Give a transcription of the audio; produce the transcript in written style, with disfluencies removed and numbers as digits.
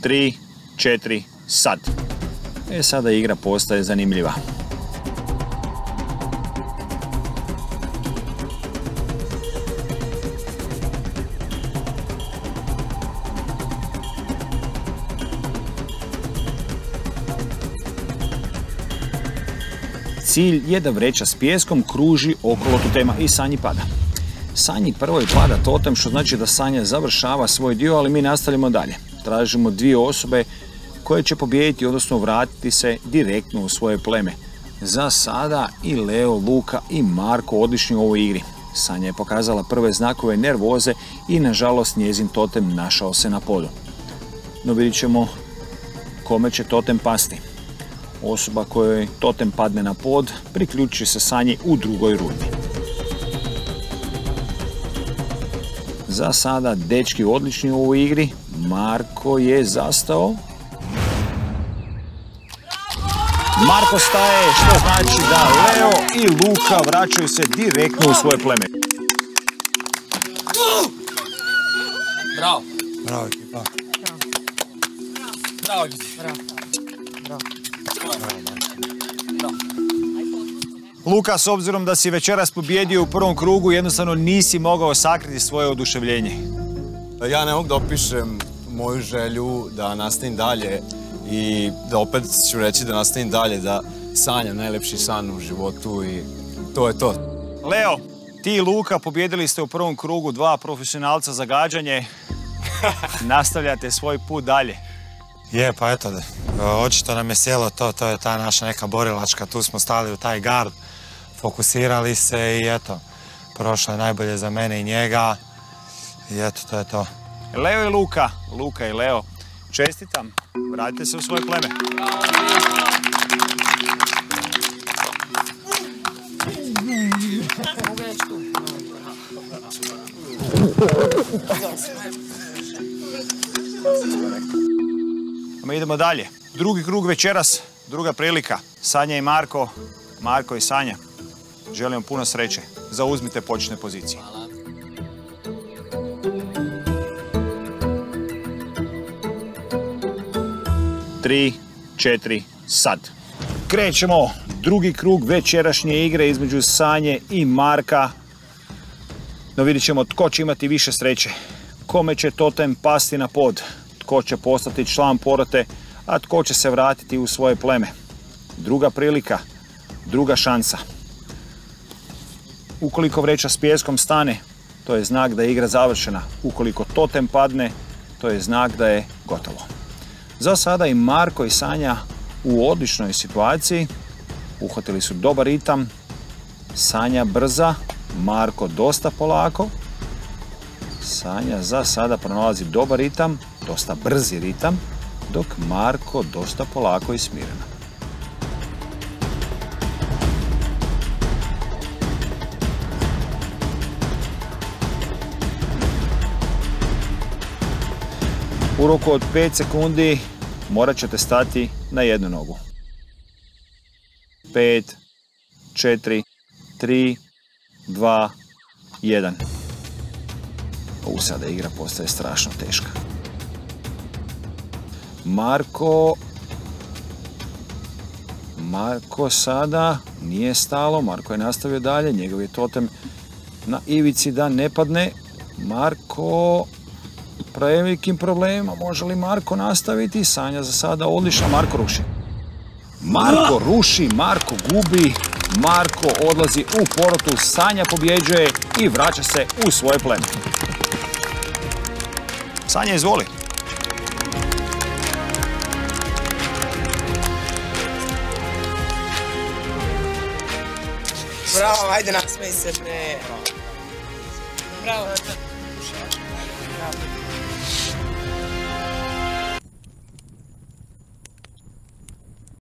3, 4, sad. Sada igra postaje zanimljiva. Cilj je da vreća s pijeskom kruži okolo totema i Sanji pada. Sanji prvo pada totem, što znači da Sanja završava svoj dio, ali mi nastavljamo dalje. Tražimo dvije osobe koje će pobijediti, odnosno vratiti se direktno u svoje pleme. Za sada i Leo, Luka i Marko odlični u ovoj igri. Sanja je pokazala prve znakove nervoze i nažalost njezin totem našao se na podu. No vidjet ćemo kome će totem pasti. Osoba kojoj totem padne na pod priključi se Sanji u drugoj rundi. Za sada dečki odlični u ovoj igri. Marko je zastao. Marko staje, što znači da Leo i Luka vraćaju se direktno u svoje pleme. Bravo. Bravo ekipa. Bravo ljudi. Bravo. Luka, s obzirom da si večeras pobjedio u prvom krugu, jednostavno nisi mogao sakriti svoje oduševljenje. Ja ne mogu da opišem moju želju da nastavim dalje i da opet ću reći da nastavim dalje, da sanjam najlepši san u životu i to je to. Leo, ti i Luka pobjedili ste u prvom krugu, dva profesionalca za gađanje. Nastavljate svoj put dalje. Je, pa eto, očito nam je sjelo to je ta naša neka borilačka, tu smo stali u taj gard, fokusirali se i eto, prošlo je najbolje za mene i njega i eto, to je to. Leo i Luka, Luka i Leo, čestitam, vratite se u svoje pleme. Mi idemo dalje. Drugi krug večeras, druga prilika. Sanja i Marko, Marko i Sanja. Želim vam puno sreće. Zauzmite početne pozicije. Hvala. Tri, 4, sad. Krećemo. Drugi krug večerašnje igre između Sanje i Marka. No vidjet ćemo tko će imati više sreće. Kome će totem pasti na pod. Tko će postati član porote, a tko će se vratiti u svoje pleme. Druga prilika, druga šansa. Ukoliko vreća s pijeskom stane, to je znak da je igra završena. Ukoliko totem padne, to je znak da je gotovo. Za sada i Marko i Sanja u odličnoj situaciji. Uhvatili su dobar ritam. Sanja brza, Marko dosta polako. Sanja za sada pronalazi dobar ritam, dosta brzi ritam, dok Marko dosta polako i smireno. U roku od 5 sekundi morat ćete stati na jednu nogu. 5, 4, 3, 2, 1. Sada igra postaje strašno teška. Marko sada nije stalo, Marko je nastavio dalje, njegov je totem na ivici da ne padne. Marko prevelikim problemima, može li Marko nastaviti? Sanja za sada odlična, Marko ruši. Marko ruši, Marko gubi, Marko odlazi u porotu, Sanja pobjeđuje i vraća se u svoje pleme. Sanja, izvoli. Bravo, ajde nasmej se, bre. Bravo.